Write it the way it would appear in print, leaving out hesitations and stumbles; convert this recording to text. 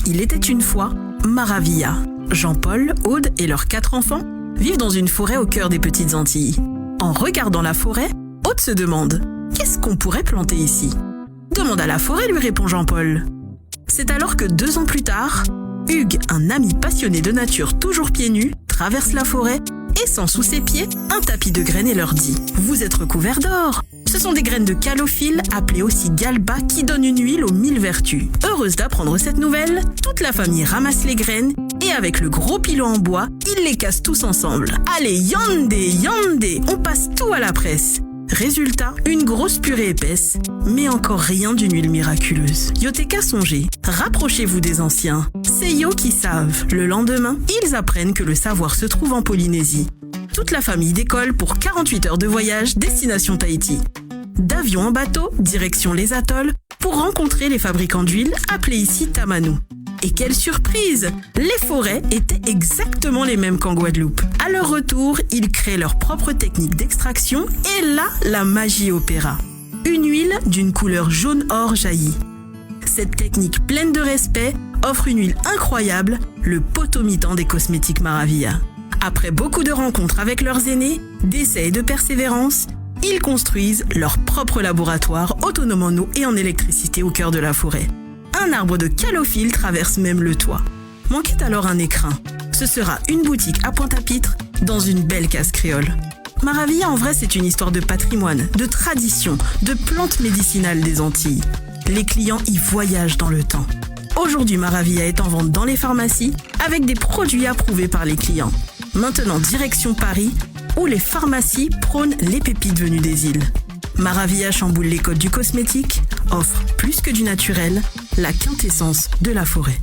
Il était une fois Maravilla. Jean-Paul, Aude et leurs 4 enfants vivent dans une forêt au cœur des Petites Antilles. En regardant la forêt, Aude se demande « Qu'est-ce qu'on pourrait planter ici ?» « Demande à la forêt », lui répond Jean-Paul. C'est alors que 2 ans plus tard, Hugues, un ami passionné de nature toujours pieds nus, traverse la forêt et sent sous ses pieds un tapis de graines et leur dit « Vous êtes recouverts d'or !» Ce sont des graines de calophylle, appelées aussi galba, qui donnent une huile aux 1000 vertus. Heureuse d'apprendre cette nouvelle, toute la famille ramasse les graines et avec le gros pilon en bois, ils les cassent tous ensemble. Allez, yandé, yandé, on passe tout à la presse. Résultat, une grosse purée épaisse, mais encore rien d'une huile miraculeuse. Yoteka songez, rapprochez-vous des anciens. C'est yo qui savent. Le lendemain, ils apprennent que le savoir se trouve en Polynésie. Toute la famille décolle pour 48 heures de voyage, destination Tahiti. D'avion en bateau, direction les atolls, pour rencontrer les fabricants d'huile, appelés ici Tamanu. Et quelle surprise! Les forêts étaient exactement les mêmes qu'en Guadeloupe. À leur retour, ils créent leur propre technique d'extraction et là, la magie opéra. Une huile d'une couleur jaune-or jaillit. Cette technique pleine de respect offre une huile incroyable, le potomitan des cosmétiques Maravilla. Après beaucoup de rencontres avec leurs aînés, d'essais et de persévérance, ils construisent leur propre laboratoire autonome en eau et en électricité au cœur de la forêt. Un arbre de calophylle traverse même le toit. Manquait alors un écrin. Ce sera une boutique à Pointe-à-Pitre dans une belle case créole. Maravilla, en vrai, c'est une histoire de patrimoine, de tradition, de plantes médicinales des Antilles. Les clients y voyagent dans le temps. Aujourd'hui, Maravilla est en vente dans les pharmacies avec des produits approuvés par les clients. Maintenant, direction Paris, où les pharmacies prônent les pépites venues des îles. Maravilla chamboule les codes du cosmétique, offre plus que du naturel, la quintessence de la forêt.